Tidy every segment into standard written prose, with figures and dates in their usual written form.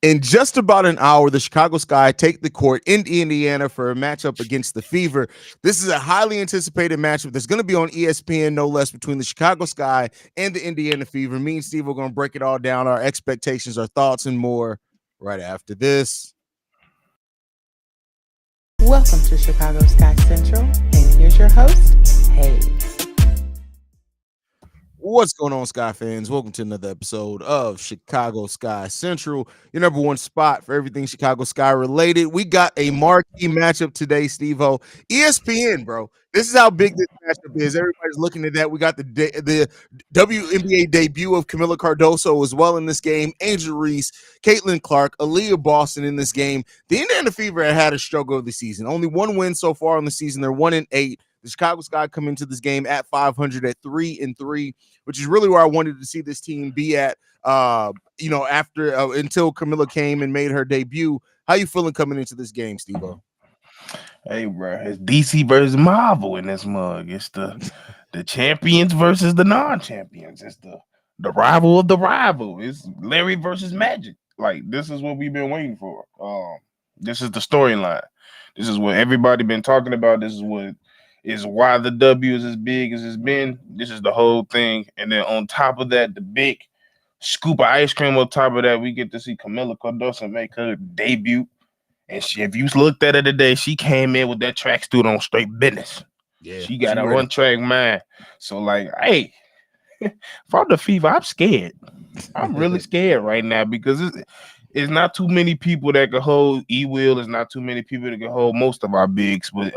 In just about an hour, the Chicago Sky take the court in Indiana for a matchup against the Fever. This is a highly anticipated matchup that's going to be on ESPN, no less, between the Chicago Sky and the Indiana Fever. Me and Steve are going to break it all down, our expectations, our thoughts, and more right after this. Welcome to Chicago Sky Central, and here's your host, Haize. What's going on, Sky fans? Welcome to another episode of Chicago Sky Central, your number one spot for everything Chicago Sky related. We got a marquee matchup today, Steve-O. ESPN, bro. This is how big this matchup is. Everybody's looking at that. We got the WNBA debut of Camila Cardoso as well in this game. Angel Reese, Caitlin Clark, Aaliyah Boston in this game. The Indiana Fever had a struggle of the season. Only one win so far on the season. They're 1-8. The Chicago Sky come into this game at 500 at 3-3, which is really where I wanted to see this team be at. After until Camila came and made her debut. How you feeling coming into this game, Steve-O? Hey, bro, it's DC versus Marvel in this mug. It's the champions versus the non-champions. It's the rival of the rival. It's Larry versus Magic. Like, this is what we've been waiting for. This is the storyline. This is what everybody been talking about. This is why the W is as big as it's been. This is the whole thing. And then on top of that, the big scoop of ice cream on top of that, we get to see Camila Cardoso make her debut. And if you looked at her today, she came in with that tracksuit on straight business. Yeah, she got a one-track mind. So, like, hey, from the Fever, I'm scared. I'm really scared right now because it's not too many people that can hold E-Will. It's not too many people that can hold most of our bigs. But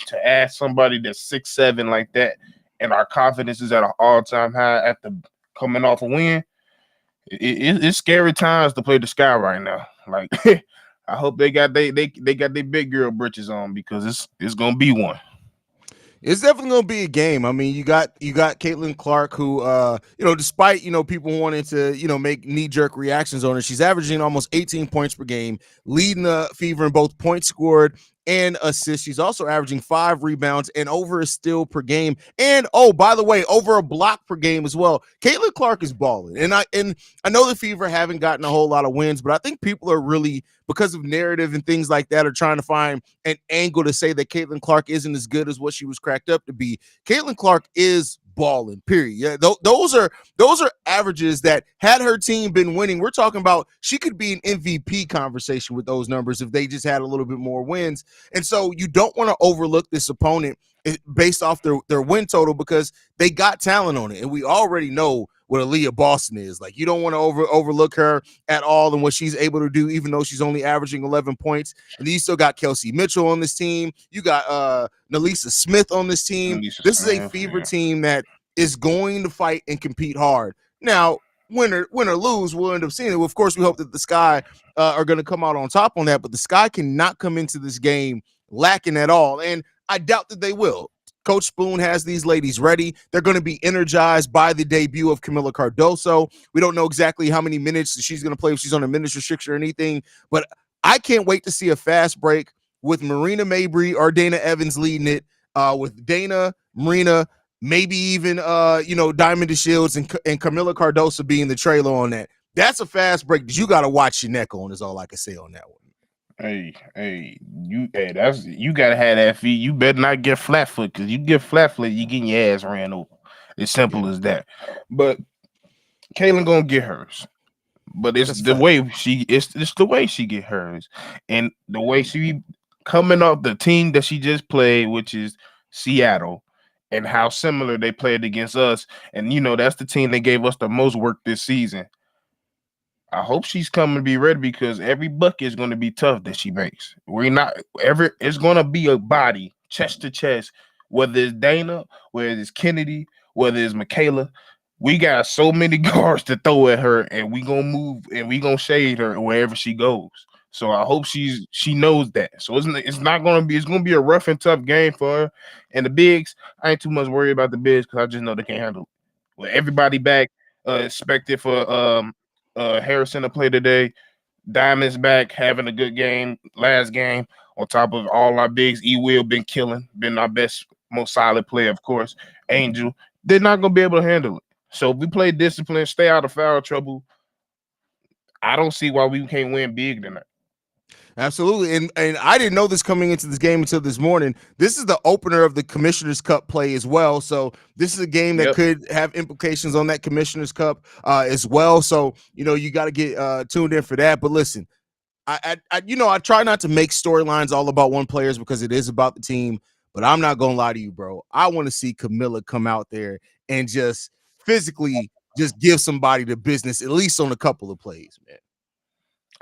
to ask somebody that's 6'7" like that, and our confidence is at an all-time high after coming off a win, it's scary times to play the Sky right now. Like, I hope they got their big girl britches on because it's gonna be one. It's definitely going to be a game. I mean, you got Caitlin Clark, who, despite, people wanting to, make knee-jerk reactions on her, she's averaging almost 18 points per game, leading the Fever in both points scored and assists. She's also averaging 5 rebounds and over a steal per game. And, oh, by the way, over a block per game as well. Caitlin Clark is balling. And I know the Fever haven't gotten a whole lot of wins, but I think people are really, because of narrative and things like that, are trying to find an angle to say that Caitlin Clark isn't as good as what she was cracked up to be. Caitlin Clark is balling, period. Yeah, those are averages that, had her team been winning, we're talking about she could be an MVP conversation with those numbers if they just had a little bit more wins. And so you don't want to overlook this opponent based off their win total because they got talent on it, and we already know what Aaliyah Boston is. Like, you don't want to overlook her at all and what she's able to do, even though she's only averaging 11 points. And then you still got Kelsey Mitchell on this team. You got Nalisa Smith on this team. This is a Fever team that is going to fight and compete hard. Now, win or lose, we'll end up seeing it. Well, of course, we hope that the Sky are going to come out on top on that, but the Sky cannot come into this game lacking at all, and I doubt that they will. Coach Spoon has these ladies ready. They're going to be energized by the debut of Camila Cardoso. We don't know exactly how many minutes she's going to play, if she's on a minutes restriction or anything, but I can't wait to see a fast break with Marina Mabry or Dana Evans leading it, with Dana, Marina, maybe even Diamond DeShields and Camila Cardoso being the trailer on that. That's a fast break that you got to watch your neck on, is all I can say on that one. You gotta have that feet. You better not get flat foot, because you get flat foot, you getting your ass ran over. It's simple as that. But Caitlin gonna get hers. But it's the way she get hers, and the way she coming off the team that she just played, which is Seattle, and how similar they played against us. And that's the team that gave us the most work this season. I hope she's coming to be ready, because every bucket is going to be tough that she makes. It's going to be a body, chest to chest, whether it's Dana, whether it's Kennedy, whether it's Michaela. We got so many guards to throw at her, and we going to move and we going to shade her wherever she goes. So I hope she knows that. So it's not going to be, it's going to be a rough and tough game for her. And the bigs, I ain't too much worried about the bigs, because I just know they can't handle it. With everybody back, expected for Harrison to play today. Diamond's back, having a good game last game. On top of all our bigs, E-Will been killing, been our best, most solid player, of course. Angel, they're not going to be able to handle it. So if we play discipline, stay out of foul trouble, I don't see why we can't win big tonight. Absolutely. And I didn't know this coming into this game until this morning. This is the opener of the Commissioner's Cup play as well. So this is a game that Yep. could have implications on that Commissioner's Cup as well. So, you got to get tuned in for that. But listen, I try not to make storylines all about one players because it is about the team. But I'm not going to lie to you, bro. I want to see Camilla come out there and just physically just give somebody the business, at least on a couple of plays, man.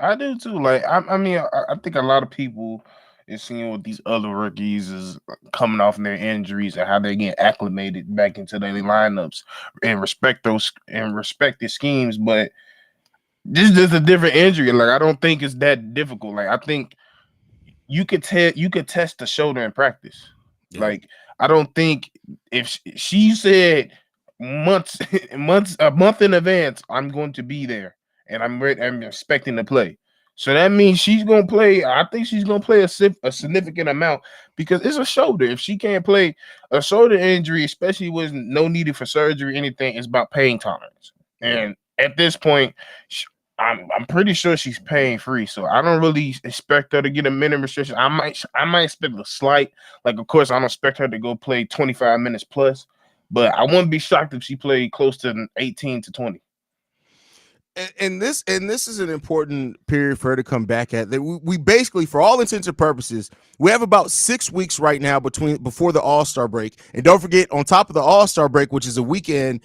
I do too. Like I mean, I think a lot of people is seeing what these other rookies is coming off their injuries and how they get acclimated back into their lineups and respect the schemes. But this is just a different injury. Like I don't think it's that difficult. Like I think you could test the shoulder in practice. Yeah. Like I don't think if she said months a month in advance, I'm going to be there and I'm ready, I'm expecting to play. So that means she's gonna play. I think she's gonna play a significant amount because it's a shoulder. If she can't play a shoulder injury, especially with no needed for surgery, anything, it's about pain tolerance. And at this point, I'm pretty sure she's pain free, so I don't really expect her to get a minute restriction. I might expect a slight, like of course I don't expect her to go play 25 minutes plus, but I wouldn't be shocked if she played close to 18 to 20. And this is an important period for her to come back at. We basically, for all intents and purposes, we have about 6 weeks right now before the All-Star break. And don't forget, on top of the All-Star break, which is a weekend,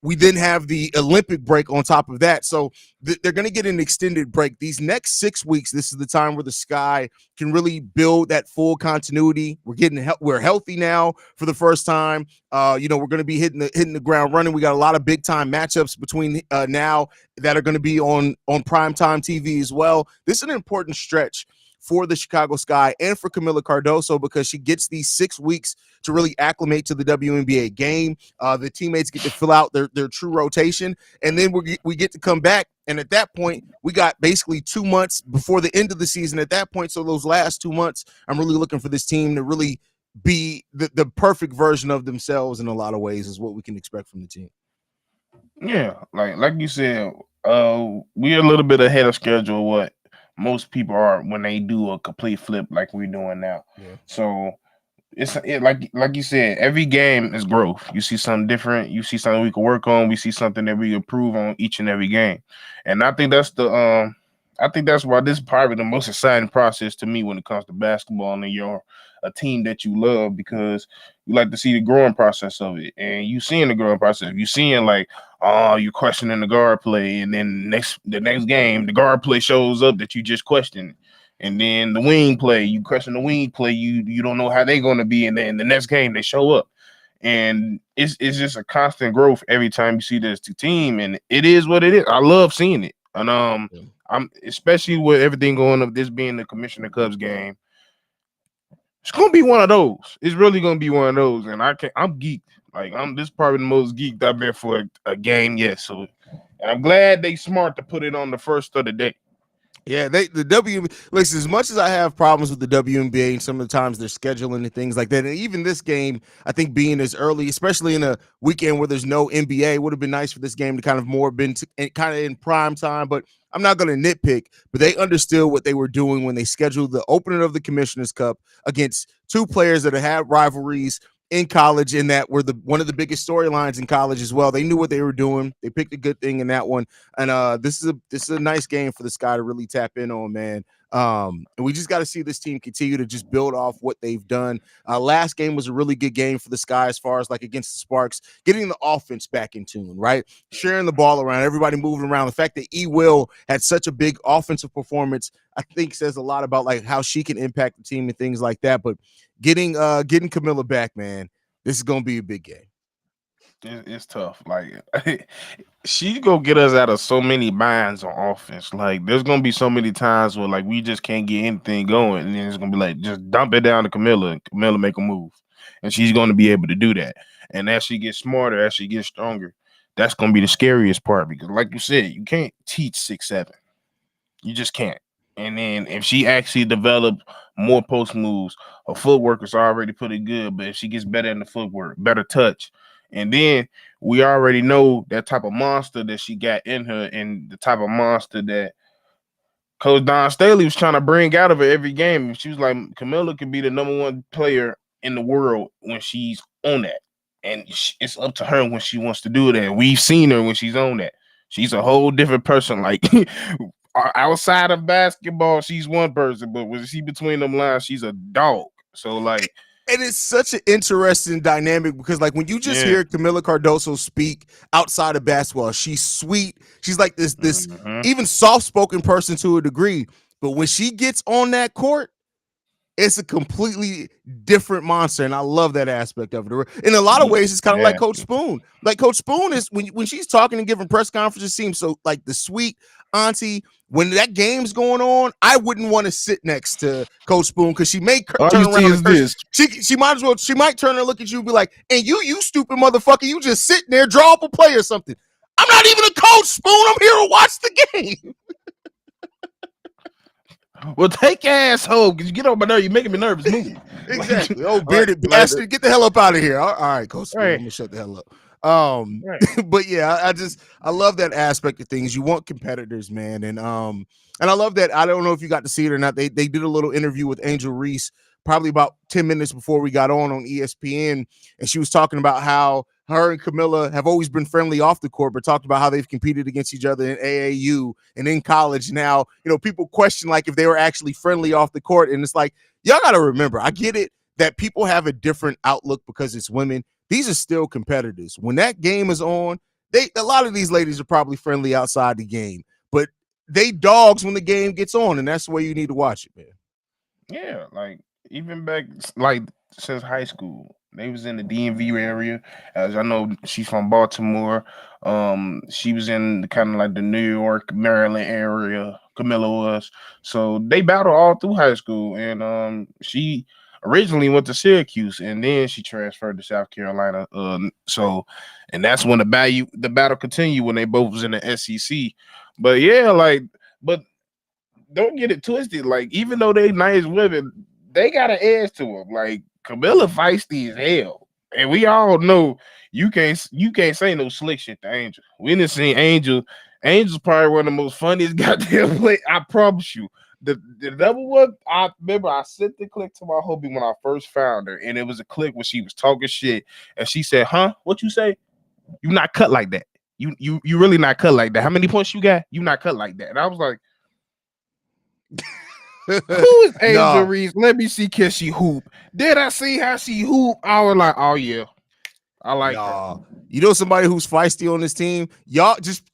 we then have the Olympic break on top of that. So they're going to get an extended break. These next 6 weeks, this is the time where the Sky can really build that full continuity. We're healthy now for the first time. We're going to be hitting the ground running. We got a lot of big time matchups between now that are going to be on primetime TV as well. This is an important stretch for the Chicago Sky and for Camila Cardoso because she gets these 6 weeks to really acclimate to the WNBA game. The teammates get to fill out their true rotation, and then we get to come back. And at that point, we got basically 2 months before the end of the season at that point. So those last 2 months, I'm really looking for this team to really be the perfect version of themselves in a lot of ways is what we can expect from the team. Yeah, like you said, we're a little bit ahead of schedule what most people are when they do a complete flip like we're doing now. Yeah. So like you said, every game is growth. You see something different. You see something we can work on. We see something that we improve on each and every game. And I think that's why this is probably the most exciting process to me when it comes to basketball and you're a team that you love because you like to see the growing process of it. And you seeing the growing process. You seeing like, oh, you're questioning the guard play, and then the next game, the guard play shows up that you just questioned. And then the wing play, you question the wing play, you don't know how they're going to be, and then the next game they show up, and it's just a constant growth every time you see this team, and it is what it is. I love seeing it, and I'm especially with everything going up, this being the Commissioner Cubs game, it's gonna be one of those. It's really gonna be one of those, and I'm geeked. Like this is probably the most geeked I've been for a game yet. So, and I'm glad they smart to put it on the first of the day. Yeah, listen, as much as I have problems with the WNBA and some of the times they're scheduling and things like that, and even this game, I think being as early, especially in a weekend where there's no NBA, would have been nice for this game to kind of more been kind of in prime time. But I'm not going to nitpick, but they understood what they were doing when they scheduled the opening of the Commissioner's Cup against two players that had rivalries in college, and that were one of the biggest storylines in college as well. They knew what they were doing. They picked a good thing in that one, and this is a nice game for the Sky to really tap in on, man. And we just got to see this team continue to just build off what they've done. Last game was a really good game for the Sky as far as like against the Sparks, getting the offense back in tune, right? Sharing the ball around, everybody moving around. The fact that Will had such a big offensive performance, I think says a lot about like how she can impact the team and things like that. But getting Camilla back, man, this is gonna be a big game. It's tough. Like she's gonna get us out of so many binds on offense. Like there's gonna be so many times where like we just can't get anything going, and then it's gonna be like just dump it down to Camilla, and Camilla make a move, and she's gonna be able to do that. And as she gets smarter, as she gets stronger, that's gonna be the scariest part because, like you said, you can't teach 6'7". You just can't. And then if she actually develops more post moves, her footwork is already pretty good. But if she gets better in the footwork, better touch, and then we already know that type of monster that she got in her, and the type of monster that Coach Don Staley was trying to bring out of her every game. She was like, Camilla could be the number one player in the world when she's on that. And it's up to her when she wants to do that. We've seen her when she's on that. She's a whole different person. Like outside of basketball, she's one person, but when she between them lines, she's a dog. So like, and it's such an interesting dynamic because like when you just hear Camila Cardoso speak outside of basketball, she's sweet. She's like this even soft-spoken person to a degree. But when she gets on that court, it's a completely different monster, and I love that aspect of it. In a lot of ways, it's kind of like Coach Spoon. Like Coach Spoon is when she's talking and giving press conferences, seems so like the sweet auntie. When that game's going on, I wouldn't want to sit next to Coach Spoon because she may turn around. She might as well. She might turn and look at you and be like, "And you stupid motherfucker, you just sitting there, draw up a play or something." I'm not even a coach, Spoon. I'm here to watch the game. Well, take your ass home because you get on my nerve. You're making me nervous. Move. Exactly. Oh, bearded bastard. Get the hell up out of here. All right, Coach Spoon. I'm going to shut the hell up. But yeah, I love that aspect of things. You want competitors, man. And I love that. I don't know if you got to see it or not. They did a little interview with Angel Reese probably about 10 minutes before we got on ESPN. And she was talking about how her and Camilla have always been friendly off the court, but talked about how they've competed against each other in AAU and in college. Now, people question like if they were actually friendly off the court. And it's like, y'all got to remember, I get it that people have a different outlook because it's women. These are still competitors. When that game is on, a lot of these ladies are probably friendly outside the game, but they dogs when the game gets on, and that's the way you need to watch it, man. Yeah, like even back like since high school, they was in the DMV area. As I know, she's from Baltimore. She was in kind of like the New York, Maryland area. Camilla was. So they battled all through high school, and she originally went to Syracuse, and then she transferred to South Carolina. And that's when the battle continued when they both was in the SEC. But yeah, but don't get it twisted. Like, even though they nice women, they got an edge to them. Like, Camilla feisty as hell, and we all know you can't say no slick shit to Angel. We didn't see Angel. Angel's probably one of the most funniest goddamn play. I promise you. The number one, I remember I sent the clip to my homie when I first found her, and it was a clip where she was talking shit, and she said, "Huh? What you say? You not cut like that. You really not cut like that. How many points you got? You not cut like that." And I was like, who is Angel Reese? Let me see, can she hoop? Did I see how she hoop? I was like, oh yeah, I like her. You know somebody who's feisty on this team? Y'all just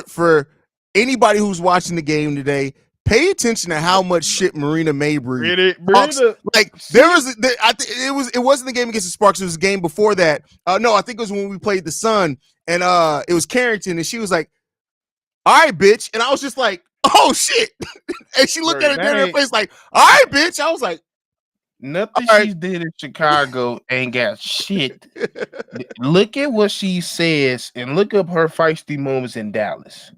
for anybody who's watching the game today, pay attention to how much shit Marina Mabry talks. Like it wasn't the game against the Sparks. It was a game before that. No, I think it was when we played the Sun, and it was Carrington, and she was like, "All right, bitch," and I was just like, "Oh shit!" And she looked at her dead in her face like, "All right, bitch." I was like, nothing she did in Chicago ain't got shit. Look at what she says and look up her feisty moments in Dallas.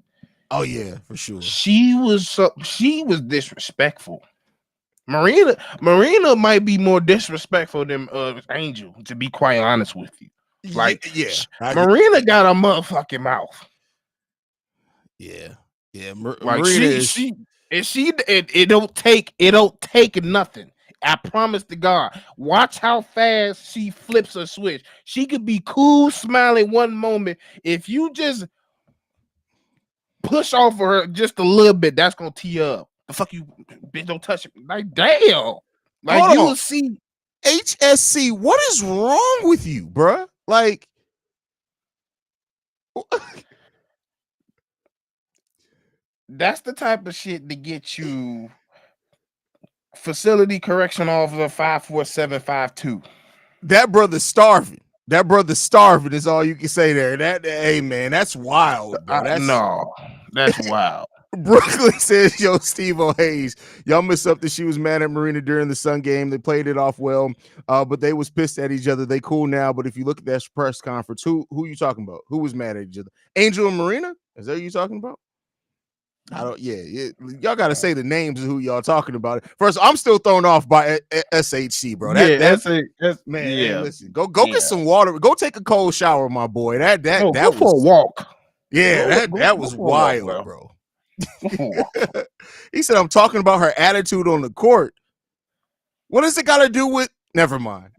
Oh yeah, for sure. She was disrespectful. Marina might be more disrespectful than Angel, to be quite honest with you. Like, Marina got a motherfucking mouth. Yeah. Like it don't take nothing. I promise to God. Watch how fast she flips a switch. She could be cool, smiling one moment. If you just push off of her just a little bit, that's gonna tee up. The fuck you, bitch! Don't touch it. Like, damn. Like, you will see. HSC, what is wrong with you, bruh? Like, that's the type of shit to get you facility correction officer 54752. That brother's starving. That brother's starving is all you can say there. Hey man, that's wild, bro. That's wild. Brooklyn says, "Yo, Stevo, Haize, y'all missed up that she was mad at Marina during the Sun game. They played it off well, but they was pissed at each other. They cool now, but if you look at that press conference, who you talking about? Who was mad at each other? Angel and Marina? Is that who you talking about? I don't. Yeah. Y'all got to say the names of who y'all talking about. First, I'm still thrown off by SHC, bro. Listen, go get some water. Go take a cold shower, my boy. That was for a walk. Yeah, that was wild, bro. He said, I'm talking about her attitude on the court. What does it got to do with? Never mind.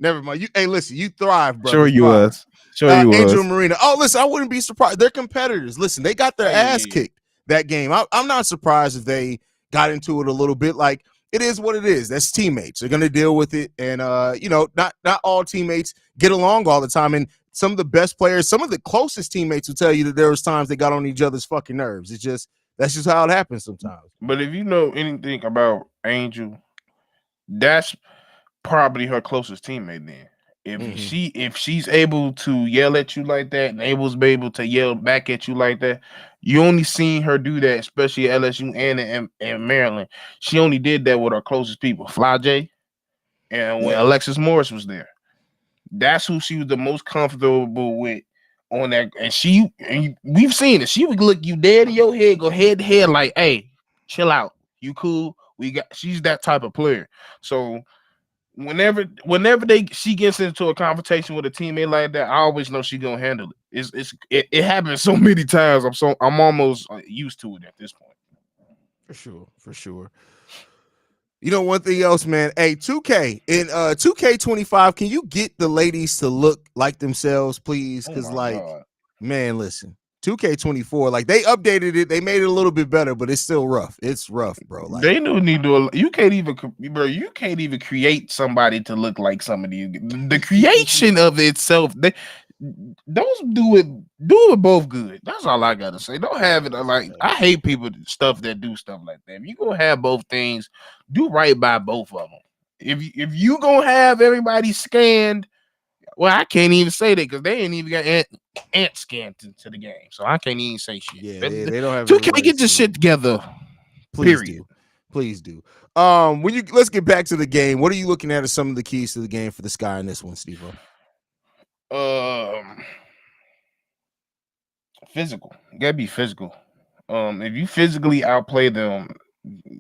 Hey, listen, you thrive, brother. Sure you thrive. was. Sure you Angel was. Marina. Oh, listen, I wouldn't be surprised. They're competitors. Listen, they got their ass kicked that game. I'm not surprised if they got into it a little bit. Like, it is what it is. That's teammates. They're gonna deal with it, and not all teammates get along all the time. And some of the best players, some of the closest teammates will tell you that there was times they got on each other's fucking nerves. That's just how it happens sometimes. But if you know anything about Angel, that's probably her closest teammate then. If she's able to yell at you like that and able to yell back at you like that, you only seen her do that, especially at LSU and in Maryland. She only did that with her closest people, Fly J, and when Alexis Morris was there. That's who she was the most comfortable with on that. And we've seen it. She would look you dead in your head, go head to head, like, hey, chill out. You cool? She's that type of player. So whenever she gets into a confrontation with a teammate like that, I always know she's gonna handle it. It happens so many times. I'm almost used to it at this point. For sure. You know, one thing else, man. Hey, 2K in 2K25, can you get the ladies to look like themselves, please? Because man, listen, 2K24, like they updated it, they made it a little bit better, but it's still rough. It's rough, bro. Like, they do need to. You can't even create somebody to look like somebody. The creation of itself, those do it both good. That's all I gotta say. Don't have it like I hate people stuff that do stuff like that. If you gonna have both things, do right by both of them. If you gonna have everybody scanned, well, I can't even say that because they ain't even got ant scanned to the game, so I can't even say shit. Yeah, they don't have. 2K get this shit together. Please do. Let's get back to the game. What are you looking at as some of the keys to the game for the Sky in this one, Stevo? Physical. You gotta be physical. If you physically outplay them,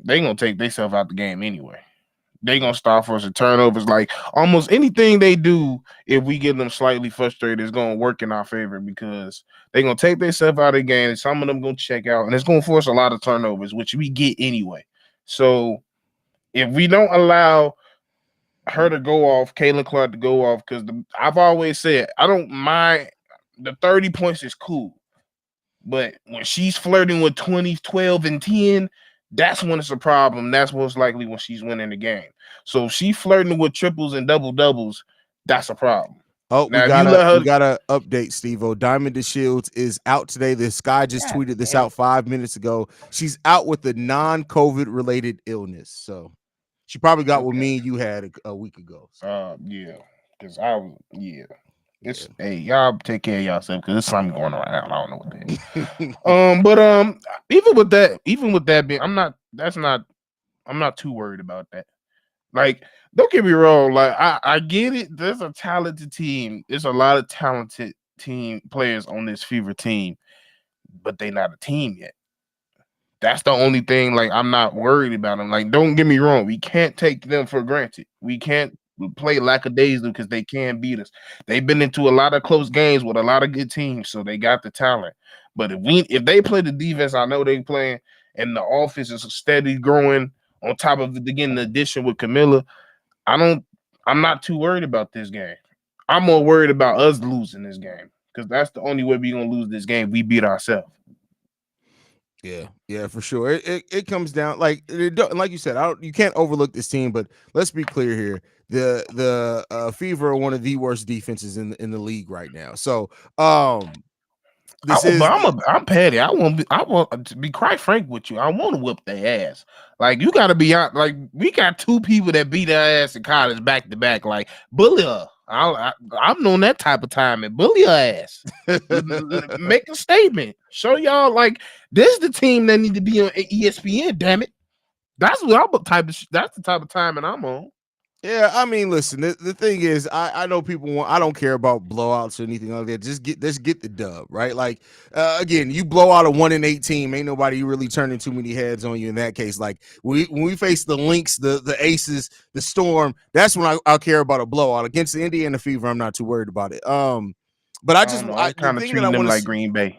they gonna take themselves out the game anyway. They gonna start for us turnovers. Like almost anything they do, if we get them slightly frustrated, is gonna work in our favor because they gonna take themselves out of the game. And some of them gonna check out, and it's gonna force a lot of turnovers, which we get anyway. So if we don't allow her to go off, Caitlin Clark to go off, because I've always said I don't mind the 30 points is cool. But when she's flirting with 20, 12, and 10, that's when it's a problem. That's most likely when she's winning the game. So if she's flirting with triples and double doubles, that's a problem. Oh, now, we gotta update, Steve-O. Diamond DeShields is out today. The Sky just tweeted this out 5 minutes ago. She's out with a non-COVID related illness. So she probably got what me and you had a week ago. So. Because hey, y'all take care of yourself because there's something going around. I don't know what that is. But even with that being, I'm not too worried about that. Like, don't get me wrong. Like, I get it. There's a talented team. There's a lot of talented team players on this Fever team, but they're not a team yet. That's the only thing. Like, I'm not worried about them. Like, don't get me wrong. We can't take them for granted. We can't play lackadaisical because they can't beat us. They've been into a lot of close games with a lot of good teams, so they got the talent. But if they play the defense, I know they playing, and the offense is steady growing on top of the addition with Camilla, I'm not too worried about this game. I'm more worried about us losing this game because that's the only way we're gonna lose this game. We beat ourselves. Yeah, for sure. It comes down like you said. You can't overlook this team, but let's be clear here. The Fever are one of the worst defenses in the league right now. So I'm petty. I want to be quite frank with you. I want to whip their ass. Like, you got to be out. Like, we got two people that beat their ass in college back to back. Like, bully her. I'm known that type of time and bully her ass. Make a statement. Show y'all like this is the team that need to be on ESPN. Damn it, that's what that's the type of time and I'm on. Yeah, I mean, listen. The thing is, I know people want. I don't care about blowouts or anything like that. Let's get the dub, right? Like, again, you blow out a 1-8 team, ain't nobody really turning too many heads on you in that case. Like, when we face the Lynx, the Aces, the Storm, that's when I'll care about a blowout. Against the Indiana Fever, I'm not too worried about it. But I kind of treating them like Green Bay.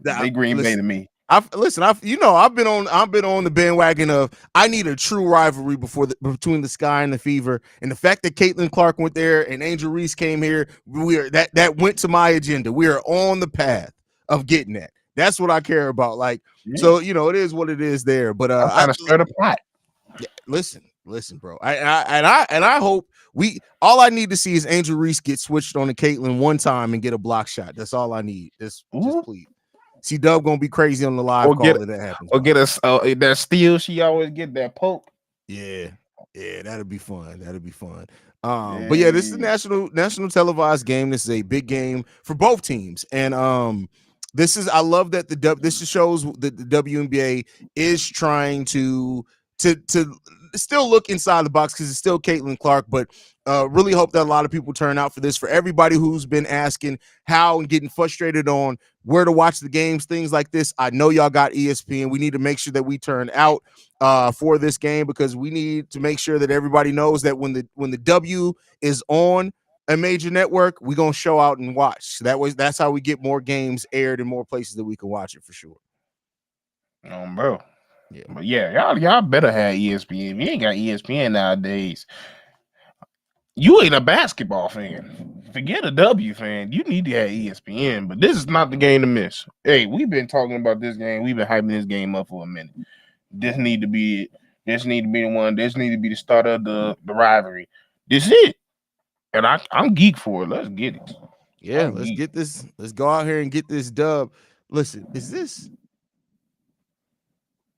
They Green Bay to me. I've been on the bandwagon of I need a true rivalry between the Sky and the Fever, and the fact that Caitlin Clark went there and Angel Reese came here, that went to my agenda. We are on the path of getting that. That's what I care about. Like, so it is what it is there. But I'm trying to stir the pot. Listen, bro. I hope all I need to see is Angel Reese get switched on to Caitlin one time and get a block shot. That's all I need. Just please. See Dub gonna be crazy on the live call if that happens. Or get us that steal. She always get that poke. Yeah, that'd be fun. But yeah, this is a national televised game. This is a big game for both teams, and I love that this shows that the WNBA is trying to still look inside the box because it's still Caitlin Clark, but really hope that a lot of people turn out for this. For everybody who's been asking how and getting frustrated on where to watch the games, things like this, I know y'all got ESPN. We need to make sure that we turn out for this game because we need to make sure that everybody knows that when the W is on a major network, we're gonna show out and watch. So that's how we get more games aired in more places that we can watch it for sure. Bro. Yeah, but yeah, y'all better have ESPN. If you ain't got ESPN nowadays, you ain't a basketball fan. Forget a W fan. You need to have ESPN. But this is not the game to miss. Hey, we've been talking about this game. We've been hyping this game up for a minute. This need to be it. This need to be the one. This need to be the start of the rivalry. This is it. And I'm geek for it. Let's get it. Yeah, let's get this. Let's go out here and get this dub. Listen, is this?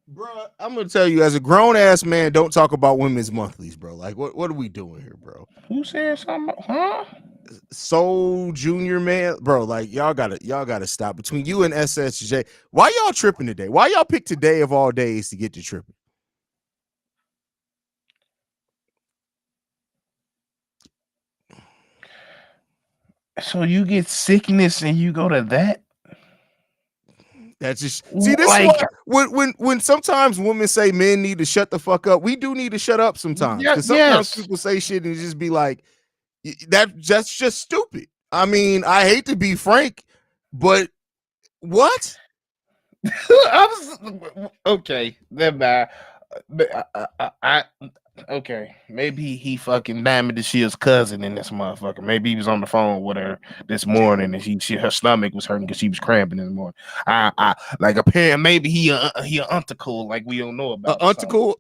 Bro, I'm gonna tell you, as a grown ass man, don't talk about women's monthlies, bro. Like, what are we doing here, bro? Who said something? Huh? Soul Junior, man, bro. Like, y'all gotta stop. Between you and SSJ, why y'all tripping today? Why y'all pick today of all days to get to tripping? So you get sickness and you go to that? That's just see this like, when sometimes women say men need to shut the fuck up, we do need to shut up sometimes because sometimes people say shit and just be like, that's just stupid. I mean, I hate to be frank, but what? Okay, then okay, maybe he fucking Diamond Shield's cousin in this motherfucker. Maybe he was on the phone with her this morning and her stomach was hurting because she was cramping this morning. Like apparently maybe he an uncle like we don't know about. Uncle.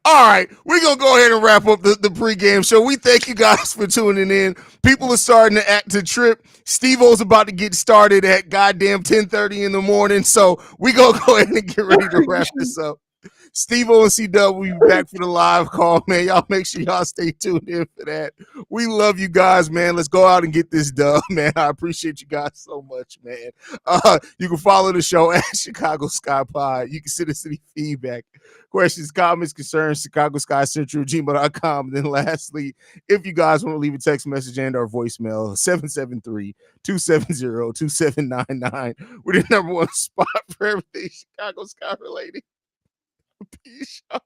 All right, we're gonna go ahead and wrap up the pregame show. We thank you guys for tuning in. People are starting to trip. Stevo's about to get started at goddamn 10:30 in the morning, so we gonna go ahead and get ready to wrap this up. Stevo and C-Dub will be back for the live call, man. Y'all make sure y'all stay tuned in for that. We love you guys, man. Let's go out and get this dub, man. I appreciate you guys so much, man. You can follow the show at Chicago Sky Pod. You can send us any feedback, questions, comments, concerns, ChicagoSkyCentral@gmail.com. And then lastly, if you guys want to leave a text message and our voicemail, 773-270-2799. We're the #1 spot for everything Chicago Sky related. Peace out.